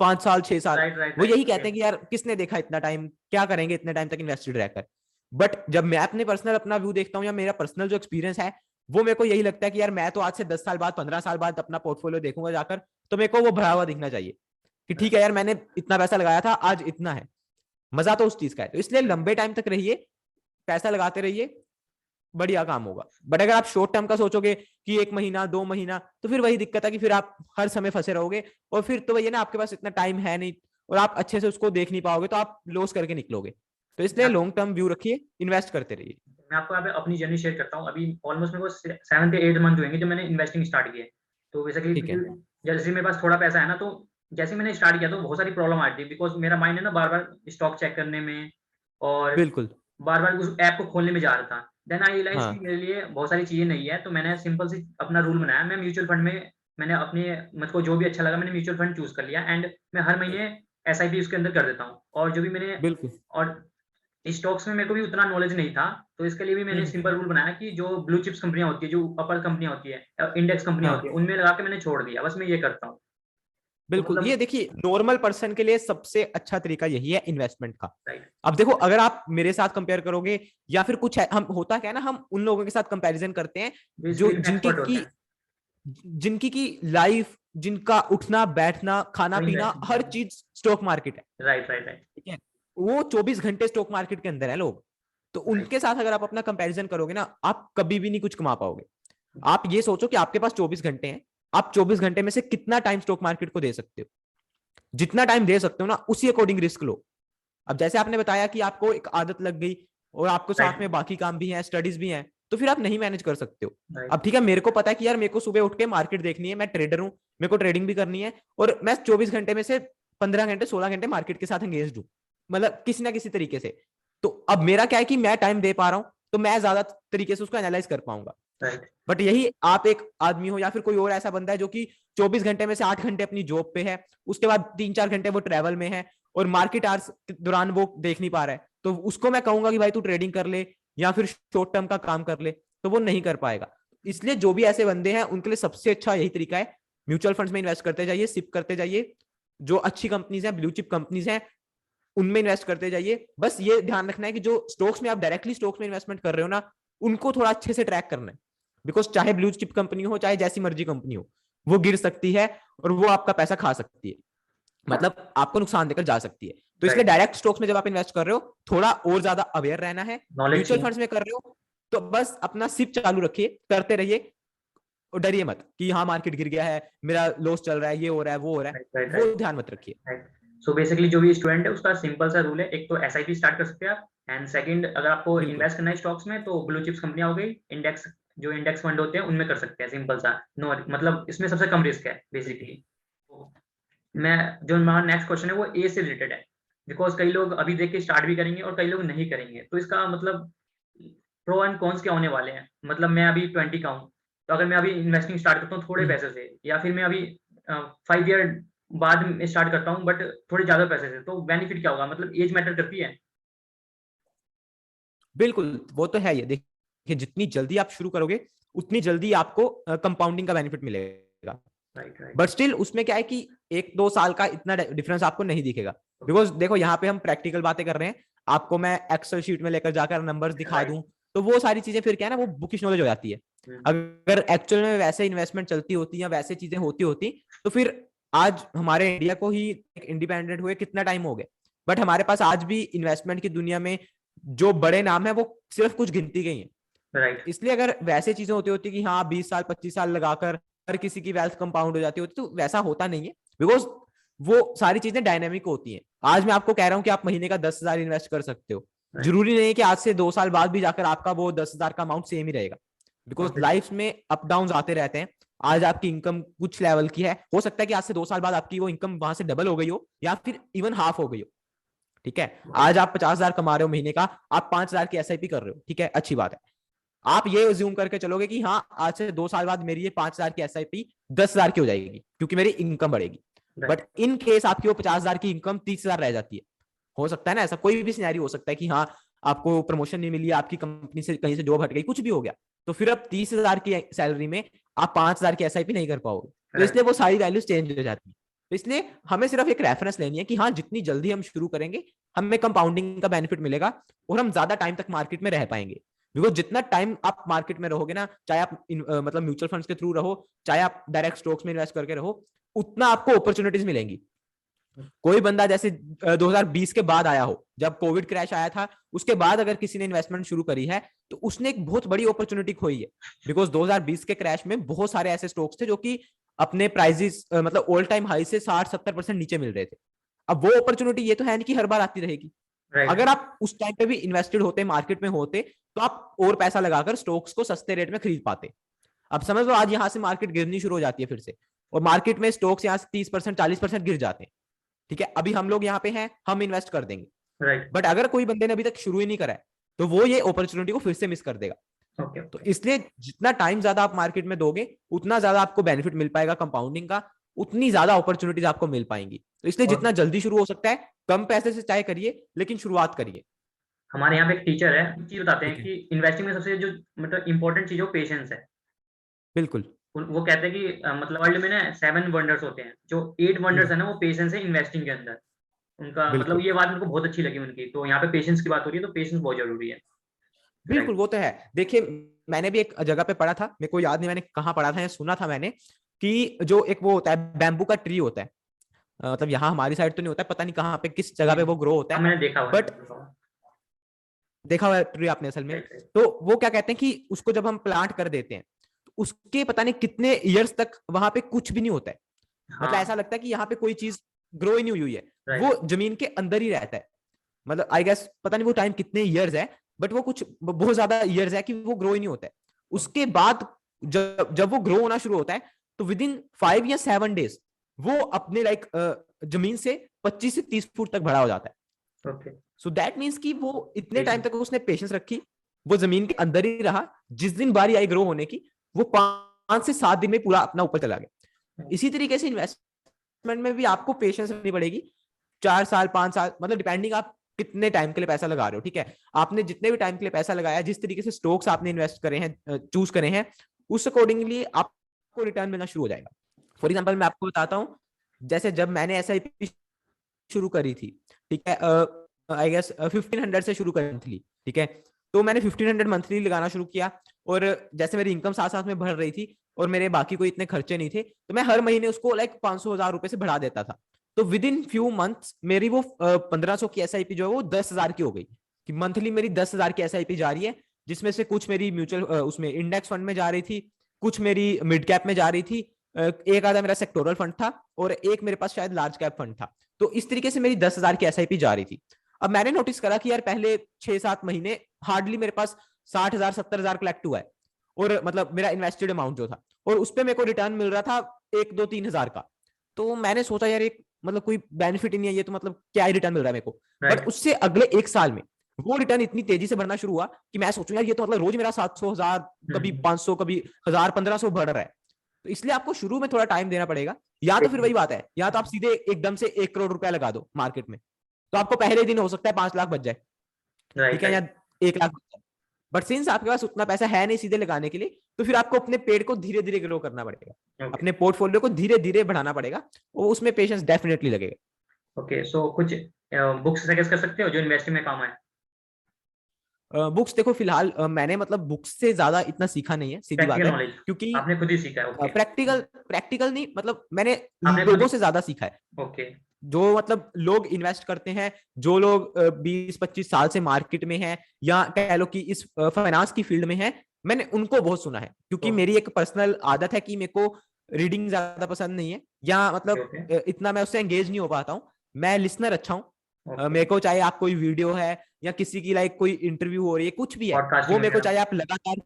5 साल 6 साल। राइट राइट वो यही राइट। कहते हैं कि यार किसने देखा इतना टाइम, क्या करेंगे इतने टाइम तक इन्वेस्टेड रहकर। बट जब मैं अपने पर्सनल अपना व्यू देखता हूँ या मेरा पर्सनल जो एक्सपीरियंस है, वो मेरे को यही लगता है कि यार मैं तो आज से 10 साल बाद 15 साल बाद अपना पोर्टफोलियो देखूंगा जाकर, तो मेरे को वो भरा हुआ दिखना चाहिए कि ठीक है यार मैंने इतना पैसा लगाया था, आज इतना है। मजा तो उस चीज का है, तो इसलिए लंबे टाइम तक रहिए, पैसा लगाते रहिए, बढ़िया काम होगा। बट अगर आप शॉर्ट टर्म का सोचोगे कि 1 महीना 2 महीना, तो फिर वही दिक्कत है कि फिर आप हर समय फंसे रहोगे, और फिर तो वही है ना, आपके पास इतना टाइम है नहीं और आप अच्छे से उसको देख नहीं पाओगे, तो आप लॉस करके निकलोगे। तो इसलिए लॉन्ग टर्म व्यू रखिए, इन्वेस्ट करते रहिए। मैं आपको यहाँ पे अपनी जर्नी शेयर करता हूँ। अभी ऑलमोस्ट मेरे को 7 से 8 मंथ हुए जब मैंने इन्वेस्टिंग स्टार्ट की है। तो बेसिकली ठीक है। जैसे मेरे पास थोड़ा पैसा है ना, तो जैसे मैंने स्टार्ट किया तो बहुत सारी प्रॉब्लम आ रही थी, बिकॉज मेरा माइंड है ना बार बार स्टॉक चेक करने में, और बिल्कुल। बार बार उस ऐप को खोलने में जा रहा था। देन आई रियलाइज कि हाँ मेरे लिए बहुत सारी चीजें नहीं है, तो मैंने सिंपल सी अपना रूल बनाया। मैं म्यूचुअल फंड में मैंने अपने मुझको जो भी अच्छा लगा मैंने म्यूचुअल फंड चूज कर लिया, एंड मैं हर महीने एसआईपी उसके अंदर कर देता हूँ। और जो भी मैंने बिल्कुल। और स्टॉक्स में मेरे को भी उतना नॉलेज नहीं था, तो इसके लिए भी मैंने सिंपल रूल बनाया कि जो ब्लू चिप्स कंपनियां होती है, जो अपर कंपनियां होती है, इंडेक्स कंपनियां होती हाँ है, उनमें लगा के मैंने छोड़ दिया। बस मैं ये करता हूँ। तो बिल्कुल, ये मतलब देखिए नॉर्मल पर्सन के लिए सबसे अच्छा तरीका यही है इन्वेस्टमेंट का। राइट अब देखो अगर आप मेरे साथ कंपेयर करोगे या फिर कुछ है, हम होता क्या है ना, हम उन लोगों के साथ कंपैरिजन करते हैं जो बेसिकली एक्सपर्ट होते हैं। जिनकी की लाइफ, जिनका उठना बैठना खाना वही पीना हर इन्वेस्टमेंट। चीज स्टॉक मार्केट है। राइट राइट राइट ठीक है, वो 24 घंटे स्टॉक मार्केट के अंदर है लोग। तो राइट उनके साथ अगर आप अपना कंपैरिजन करोगे ना, आप कभी भी नहीं कुछ कमा पाओगे। आप ये सोचो कि आपके पास 24 घंटे हैं, आप 24 घंटे में से कितना टाइम स्टॉक मार्केट को दे सकते हो। जितना टाइम दे सकते हो ना, उसी अकॉर्डिंग रिस्क लो। अब जैसे आपने बताया कि आपको एक आदत लग गई और आपको साथ राइट में बाकी काम भी है, स्टडीज भी हैं, तो फिर आप नहीं मैनेज कर सकते हो। राइट अब ठीक है, मेरे को पता है कि यार मेरे को सुबह उठ के मार्केट देखनी है, मैं ट्रेडर हूं, मेरे को ट्रेडिंग भी करनी है, और मैं 24 घंटे में से 15 घंटे 16 घंटे मार्केट के साथ एंगेज हूं, मतलब किसी ना किसी तरीके से। तो अब मेरा क्या है कि मैं टाइम दे पा रहा हूं, तो मैं ज्यादा तरीके से उसको एनालाइज कर पाऊंगा। राइट बट यही आप एक आदमी हो या फिर कोई और ऐसा बंदा है जो कि 24 घंटे में से 8 घंटे अपनी जॉब पे है, उसके बाद 3-4 घंटे वो ट्रैवल में है, और मार्केट आवर्स के दौरान वो देख नहीं पा रहा है, तो उसको मैं कहूंगा कि भाई तू ट्रेडिंग कर ले या फिर शॉर्ट टर्म का काम कर ले, तो वो नहीं कर पाएगा। इसलिए जो भी ऐसे बंदे हैं उनके लिए सबसे अच्छा यही तरीका है, म्यूचुअल फंड्स में इन्वेस्ट करते जाइए, सिप करते जाइए, जो अच्छी कंपनीज हैं, ब्लू चिप कंपनीज हैं, उनमें इन्वेस्ट करते जाइए। बस ये ध्यान रखना है कि जो स्टॉक्स में आप डायरेक्टली स्टॉक्स में इन्वेस्टमेंट कर रहे हो ना, उनको थोड़ा अच्छे से ट्रैक करना है। बिकॉज चाहे ब्लू चिप कंपनी हो चाहे जैसी मर्जी कंपनी हो, वो गिर सकती है और वो आपका पैसा खा सकती है, मतलब आपको नुकसान देकर जा सकती है। तो इसलिए राइट। डायरेक्ट स्टॉक्स में जब आप इन्वेस्ट कर रहे हो, थोड़ा और ज्यादा अवेयर रहना है। नॉलेज म्यूचुअल चाहिए। फंड्स में कर रहे हो तो बस अपना सिप चालू रखिए, करते रहिए, और डरिए मत कि हाँ मार्केट गिर गया है, मेरा लॉस चल रहा है, ये हो रहा है वो हो रहा राइट है, राइट वो राइट ध्यान मत रखिए। राइट। सो बेसिकली जो भी स्टूडेंट है उसका सिंपल सा रूल है, एक तो एसआईपी स्टार्ट कर सकते हैं आप, एंड सेकंड अगर आपको बिल्कुल। इन्वेस्ट करना है स्टॉक्स में तो ब्लू चिप्स कंपनियां हो गई, इंडेक्स जो इंडेक्स फंड होते हैं उनमें कर सकते हैं। सिंपल सा, नो मतलब इसमें सबसे कम रिस्क है बेसिकली। मैं जो हमारा नेक्स्ट क्वेश्चन है वो ए से रिलेटेड है, बिकॉज कई लोग अभी देख के स्टार्ट भी करेंगे और कई लोग नहीं करेंगे, तो इसका मतलब प्रो एंड कॉन्स क्या होने वाले हैं। मतलब मैं अभी 20 का हूँ, तो अगर मैं अभी इन्वेस्टिंग स्टार्ट करता हूँ थोड़े पैसे से, या फिर मैं अभी 5 ईयर बाद में स्टार्ट करता हूँ बट थोड़े ज्यादा पैसे से, तो बेनिफिट क्या होगा, मतलब एज मैटर करती है। बिल्कुल वो तो है, ये देखिए जितनी जल्दी आप शुरू करोगे उतनी जल्दी आपको कंपाउंडिंग का बेनिफिट मिलेगा। राइट राइट बट स्टिल उसमें क्या है कि 1-2 साल का इतना डिफरेंस आपको नहीं दिखेगा, बिकॉज देखो यहाँ पे हम प्रैक्टिकल बातें कर रहे हैं, आपको मैं एक्सेल शीट में लेकर जाकर नंबर्स दिखा राइट। दूं, तो वो सारी चीजें फिर क्या है ना, वो बुकिश नॉलेज हो जाती है। अगर एक्चुअल में वैसे इन्वेस्टमेंट चलती होती या वैसे चीजें होती होती, तो फिर आज हमारे इंडिया को ही इंडिपेंडेंट हुए कितना टाइम हो गया, बट हमारे पास आज भी इन्वेस्टमेंट की दुनिया में जो बड़े नाम है वो सिर्फ कुछ गिनती गई है। राइट इसलिए अगर वैसे चीजें होती होती कि हाँ 20 साल 25 साल लगाकर हर किसी की वेल्थ कंपाउंड हो जाती होती, तो वैसा होता नहीं है, बिकॉज वो सारी चीजें डायनेमिक होती हैं। आज मैं आपको कह रहा हूं कि आप महीने का 10,000 इन्वेस्ट कर सकते हो, राइट। जरूरी नहीं है कि आज से 2 साल बाद भी जाकर आपका वो 10,000 का अमाउंट सेम ही रहेगा, बिकॉज लाइफ में अप डाउन आते रहते हैं। आज आपकी इनकम कुछ लेवल की है, हो सकता है कि आज से 2 साल बाद आपकी वो इनकम वहां से डबल हो गई हो या फिर इवन हाफ हो गई हो। ठीक है, आज आप 50,000 कमा रहे हो महीने का, आप 5,000 की एसआईपी कर रहे हो, ठीक है, अच्छी बात है। आप ये ज्यूम करके चलोगे कि हाँ आज से 2 साल बाद मेरी ये 5,000 की एसआईपी 10,000 की हो जाएगी क्योंकि मेरी इनकम बढ़ेगी। बट इन केस आपकी वो 50,000 की इनकम 30,000 रह जाती है। हो सकता है ना ऐसा, कोई भी सिनेरियो हो सकता है कि हाँ आपको प्रमोशन नहीं मिली, आपकी कंपनी से कहीं से जॉब हट गई, कुछ भी हो गया, तो फिर अब 30,000 की सैलरी में आप 5,000 की एसआईपी नहीं कर पाओगे, तो इसलिए वो सारी वैल्यूज चेंज हो जाती है। तो इसलिए हमें सिर्फ एक रेफरेंस लेनी है कि हाँ जितनी जल्दी हम शुरू करेंगे हमें कंपाउंडिंग का बेनिफिट मिलेगा और हम ज्यादा टाइम तक मार्केट में रह पाएंगे। बिकॉज जितना टाइम आप मार्केट में रहोगे ना, चाहे आप मतलब म्यूचुअल फंड्स के थ्रू रहो, चाहे आप डायरेक्ट स्टॉक्स में इन्वेस्ट करके रहो, उतना आपको अपॉर्चुनिटीज मिलेंगी। कोई बंदा जैसे 2020 के बाद आया हो, जब कोविड क्रैश आया था, उसके बाद अगर किसी ने इन्वेस्टमेंट शुरू करी है तो उसने एक बहुत बड़ी अपॉर्चुनिटी खोई है। बिकॉज 2020 के क्रैश में बहुत सारे ऐसे स्टॉक्स थे जो कि अपने प्राइजेस मतलब ऑल टाइम हाई से 60-70% नीचे मिल रहे थे। अब वो अपॉर्चुनिटी ये तो है नहीं कि हर बार आती रहेगी। अगर आप उस टाइम पे भी इन्वेस्टेड होते, मार्केट में होते, तो आप और पैसा लगाकर स्टॉक्स को सस्ते रेट में खरीद पाते। अब समझ लो आज यहां से मार्केट गिरनी शुरू हो जाती है फिर से, और मार्केट में स्टॉक्स यहाँ से 30% 40% गिर जाते हैं। ठीक है, अभी हम लोग यहाँ पे हैं, हम इन्वेस्ट कर देंगे, बट अगर कोई बंदे ने अभी तक शुरू ही नहीं करा है तो वो ये अपॉर्चुनिटी को फिर से मिस कर देगा। तो इसलिए जितना टाइम ज्यादा आप मार्केट में दोगे उतना ज्यादा आपको बेनिफिट मिल पाएगा कंपाउंडिंग का, उतनी ज्यादा अपॉर्चुनिटीज आपको मिल पाएंगी। तो इसलिए जितना जल्दी शुरू हो सकता है, कम पैसे से चाहे करिए, लेकिन शुरुआत करिए। हमारे यहाँ पे एक टीचर है, चीज बताते हैं कि इन्वेस्टिंग में सबसे जो मतलब इंपॉर्टेंट चीज है वो पेशेंस है। बिल्कुल, वो कहते हैं कि मतलब वर्ल्ड में ना 7 वंडर्स होते हैं, जो 8 वंडर्स है ना वो पेशेंस है इन्वेस्टिंग के अंदर। उनका मतलब ये बात उनको बहुत अच्छी लगी उनकी। तो यहाँ पे पेशेंस की बात हो रही है, तो पेशेंस बहुत जरूरी है। बिल्कुल वो तो है। देखिए मैंने भी एक जगह पे पढ़ा था, मेरे को याद नहीं मैंने कहाँ पढ़ा था या सुना था मैंने, कि जो एक वो होता है बैम्बू का ट्री होता है, मतलब यहाँ हमारी साइड तो नहीं होता है, पता नहीं कहाँ पे किस जगह पे वो ग्रो होता है, मैंने देखा हुआ बट देखा हुआ है ट्री आपने असल में। तो वो क्या कहते हैं कि उसको जब हम प्लांट कर देते हैं तो उसके पता नहीं कितने ईयर्स तक वहां पे कुछ भी नहीं होता है। मतलब ऐसा लगता है कि यहाँ पे कोई चीज ग्रो ही नहीं हुई है, वो जमीन के अंदर ही रहता है। मतलब आई गेस पता नहीं वो टाइम कितने ईयर्स है, बट वो कुछ बहुत ज्यादा ईयर्स है कि वो ग्रो ही नहीं होता है। उसके बाद जब वो ग्रो होना शुरू होता है तो विद इन 5 या 7 डेज वो अपने लाइक जमीन से 25 से 30 फुट तक बड़ा हो जाता है। सो दैट मीन्स कि वो इतने टाइम तक उसने पेशेंस रखी, वो जमीन के अंदर ही रहा, जिस दिन बारी आई ग्रो होने की वो 5 से 7 दिन में पूरा अपना ऊपर चला गया। इसी तरीके से इन्वेस्टमेंट में भी आपको पेशेंस रखनी पड़ेगी। 4 साल 5 साल मतलब डिपेंडिंग आप कितने टाइम के लिए पैसा लगा रहे हो। ठीक है, आपने जितने भी टाइम के लिए पैसा लगाया, जिस तरीके से स्टॉक्स आपने इन्वेस्ट करे हैं, चूज करे हैं, उस अकॉर्डिंगली आपको रिटर्न मिलना शुरू हो जाएगा। फॉर एग्जाम्पल मैं आपको बताता हूँ, जैसे जब मैंने SIP शुरू करी थी, ठीक है, आई गेस 1500 से शुरू करी थी। ठीक है, तो मैंने 1500 मंथली लगाना शुरू किया, और जैसे मेरी इनकम साथ साथ में बढ़ रही थी और मेरे बाकी कोई इतने खर्चे नहीं थे, तो मैं हर महीने उसको लाइक 500,000 रुपए से बढ़ा देता था। तो विद इन फ्यू मंथ्स मेरी वो 1500 की SIP जो है वो 10,000 की हो गई, कि मंथली मेरी 10,000 की SIP जा रही है, जिसमें से कुछ मेरी म्यूचुअल उसमें इंडेक्स फंड में जा रही थी, कुछ मेरी मिड कैप में जा रही थी, एक आधा मेरा सेक्टोरल फंड था, और एक मेरे पास शायद लार्ज कैप फंड था। तो इस तरीके से मेरी 10,000 की SIP जा रही थी। अब मैंने नोटिस करा कि यार पहले 6-7 महीने हार्डली मेरे पास 60,000 70,000 कलेक्ट हुआ है, और मतलब मेरा इन्वेस्टेड अमाउंट जो था, और उस पर मेरे को रिटर्न मिल रहा था 1-2-3 हजार का। तो मैंने सोचा यार एक मतलब कोई बेनिफिट ही नहीं है ये, तो मतलब क्या ही रिटर्न मिल रहा है मेरे को। बट उससे अगले 1 साल में वो रिटर्न इतनी तेजी से बढ़ना शुरू हुआ कि मैं सोचूं यार ये तो मतलब रोज मेरा 700,000 कभी 500 कभी 1000-1500 बढ़ रहा है। तो इसलिए आपको शुरू में थोड़ा टाइम देना पड़ेगा, या तो फिर वही बात है, या तो आप सीधे एकदम से 1 करोड़ रुपया लगा दो मार्केट में, तो आपको पहले दिन हो सकता है 5 लाख बच जाए, ठीक है, या 1 लाख बच जाए। बट सिंस आपके पास उतना पैसा है नहीं सीधे लगाने के लिए, तो फिर आपको अपने पेड़ को धीरे धीरे ग्रो करना पड़ेगा, अपने पोर्टफोलियो को धीरे धीरे बढ़ाना पड़ेगा, और उसमें पेशेंस डेफिनेटली लगेगा। ओके, सो कुछ बुक्स सजेस्ट कर सकते हो जो इन्वेस्टिंग में काम आए? बुक्स देखो फिलहाल मैंने मतलब बुक्स से ज्यादा इतना सीखा नहीं है, सीधी बात है, क्योंकि आपने खुद ही सीखा है। ओके, प्रैक्टिकल नहीं, मतलब मैंने आपने लोगों से ज्यादा सीखा है। ओके, जो मतलब लोग इन्वेस्ट करते हैं, जो लोग 20-25 साल से मार्केट में हैं, या कह लो कि इस फाइनेंस की फील्ड में है, मैंने उनको बहुत सुना है। क्योंकि मेरी एक पर्सनल आदत है कि मेरे को रीडिंग ज्यादा पसंद नहीं है, या मतलब इतना मैं उससे एंगेज नहीं हो पाता हूँ। मैं लिसनर अच्छा हूँ। मेरे को चाहे आप कोई वीडियो है या किसी की लाइक कोई इंटरव्यू हो रही है, कुछ भी है, वो मेरे को चाहे आप लगातार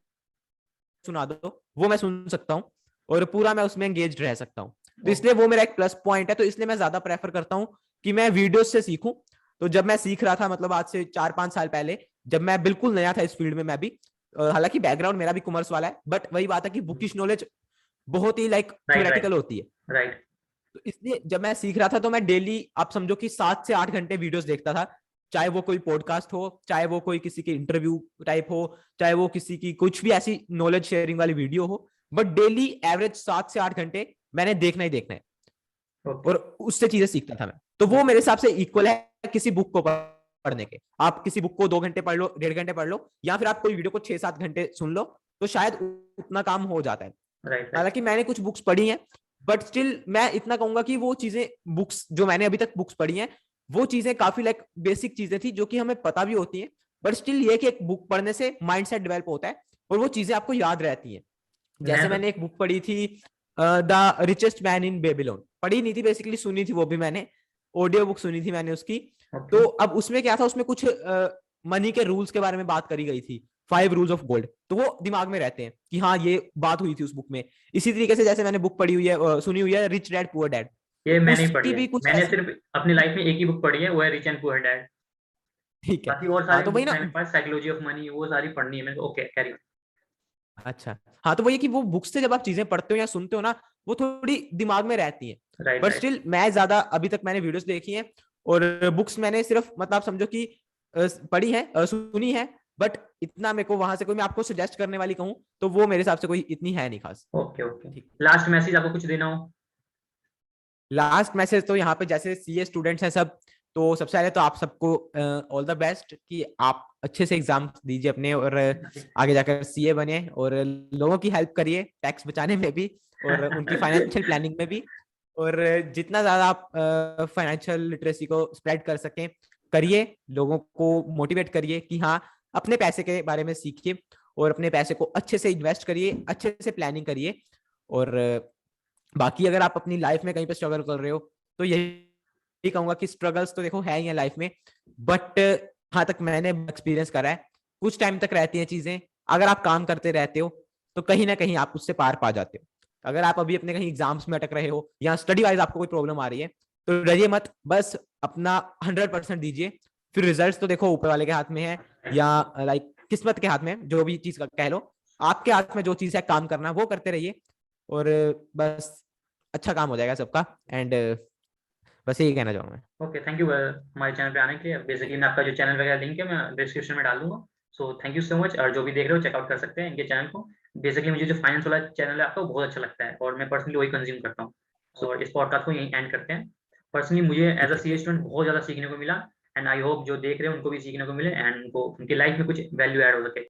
सुना दो, वो मैं सुन सकता हूँ, और पूरा मैं उसमें एंगेज रह सकता हूँ। तो इसलिए वो मेरा एक प्लस पॉइंट है। तो इसलिए मैं ज्यादा प्रेफर करता हूँ कि मैं वीडियोस से सीखूं। तो जब मैं सीख रहा था, मतलब आज से 4-5 साल पहले, जब मैं बिल्कुल नया था इस फील्ड में, मैं भी हालांकि बैकग्राउंड मेरा भी कॉमर्स वाला है, बट वही बात है कि बुकिश नॉलेज बहुत ही लाइक थ्योरेटिकल होती है। राइट, तो इसलिए जब मैं सीख रहा था तो मैं डेली आप समझो कि 7 से 8 घंटे वीडियोस देखता था, चाहे वो कोई पॉडकास्ट हो, चाहे वो कोई किसी की इंटरव्यू टाइप हो, चाहे वो किसी की कुछ भी ऐसी नॉलेज शेयरिंग वाली वीडियो हो, बट डेली एवरेज 7 से 8 घंटे मैंने देखना ही देखना है ओके और उससे चीजें सीखता था मैं। तो वो मेरे हिसाब से इक्वल है किसी बुक को पढ़ने के। आप किसी बुक को 2 घंटे पढ़ लो, 1.5 घंटे पढ़ लो, या फिर आप कोई वीडियो को 6-7 घंटे सुन लो, तो शायद उतना काम हो जाता है। राइट राइट हालांकि मैंने कुछ बुक्स पढ़ी हैं, बट स्टिल मैं इतना कहूंगा कि वो चीजें बुक्स जो मैंने अभी तक बुक्स पढ़ी हैं, वो चीजें काफी लाइक बेसिक चीजें थी जो कि हमें पता भी होती हैं, बट स्टिल ये कि एक बुक पढ़ने से माइंडसेट डेवलप होता है और वो चीजें आपको याद रहती हैं। जैसे मैं तो मैंने एक बुक पढ़ी थी the richest man in Babylon, पढ़ी नहीं थी बेसिकली, सुनी थी वो भी मैंने, ऑडियो बुक सुनी थी मैंने उसकी। ओके तो अब उसमें क्या था, उसमें कुछ मनी के रूल्स के बारे में बात करी गई थी, 5 रूल्स ऑफ गोल्ड, तो वो दिमाग में रहते हैं कि हाँ ये बात हुई थी उस बुक में। इसी तरीके से जैसे मैंने बुक पढ़ी हुई है, सुनी हुई है, रिच डैड पुअर डैड, ये मैंने ही पढ़ी उसकी है, भी कुछ मैंने ऐसी। सिर्फ अपनी लाइफ में एक ही बुक पढ़ी है, वो है रिच एंड पुअर डैड। ठीक है, बाकी और हाँ सारी तो वही बुक्स ना, हैं मेरे पास, साइकोलॉजी ऑफ मनी वो सारी पढ़नी है मेरे को। Okay carry on. अच्छा हाँ, तो वो ये कि वो बुक्स से जब आप चीजें पढ़ते हो या सुनते हो ना, वो थोड़ी दिमाग में रहती है। राइट बट राइट स्टिल मैं ज्यादा अभी तक मैंने वीडियोस देखी हैं और बुक्स मैंने सिर्फ मतलब आप समझो कि पढ़ी है, सुनी है, बट इतना मेरे को वहां से कोई मैं आपको सजेस्ट करने वाली कहूँ तो वो मेरे हिसाब से कोई इतनी है नहीं खास। Okay okay. ठीक, लास्ट मैसेज आपको कुछ देना हो? लास्ट मैसेज तो यहाँ पे जैसे सीए स्टूडेंट्स हैं सब, तो सबसे पहले तो आप सबको ऑल द बेस्ट कि आप अच्छे से एग्जाम दीजिए अपने और आगे जाकर सीए बने और लोगों की हेल्प करिए टैक्स बचाने में भी और उनकी फाइनेंशियल प्लानिंग में भी, और जितना ज्यादा आप फाइनेंशियल लिटरेसी को स्प्रेड कर सकें करिए, लोगों को मोटिवेट करिए कि हाँ अपने पैसे के बारे में सीखिए और अपने पैसे को अच्छे से इन्वेस्ट करिए, अच्छे से प्लानिंग करिए। और बाकी अगर आप अपनी लाइफ में कहीं पे स्ट्रगल कर रहे हो तो यही कहूंगा कि स्ट्रगल्स तो देखो है ही है लाइफ में, बट हाँ तक मैंने एक्सपीरियंस करा है कुछ टाइम तक रहती हैं चीजें, अगर आप काम करते रहते हो तो कहीं ना कहीं आप उससे पार पा जाते हो। अगर आप अभी अपने कहीं एग्जाम्स में अटक रहे हो या स्टडी वाइज आपको कोई प्रॉब्लम आ रही है तो डरिए मत, बस अपना 100% दीजिए, फिर रिजल्ट तो देखो ऊपर वाले के हाथ में है या लाइक किस्मत के हाथ में, जो भी चीज कह लो, आपके हाथ में जो चीज है काम करना वो करते रहिए और बस अच्छा काम हो जाएगा सबका। एंड बस यही कहना चाहूंगा मैं। ओके थैंक यू हमारे चैनल पे आने के लिए। बेसिकली मैं आपका जो चैनल वगैरह लिंक है मैं डिस्क्रिप्शन में डाल दूंगा। So thank you so much, और जो भी देख रहे हो चेकआउट कर सकते हैं इनके चैनल को। बेसिकली मुझे जो फाइनेंस वाला चैनल है आपका वो बहुत अच्छा लगता है और मैं पर्सनली वही कंज्यूम करता हूँ। सो इस पॉडकास्ट को यहीं एंड करते हैं। पर्सनली मुझे एज अ ठीक है, सी स्टूडेंट बहुत ज़्यादा सीखने को मिला, एंड आई होप जो देख रहे हैं उनको भी सीखने को मिले एंड उनको उनकी लाइफ में कुछ वैल्यू ऐड हो सके।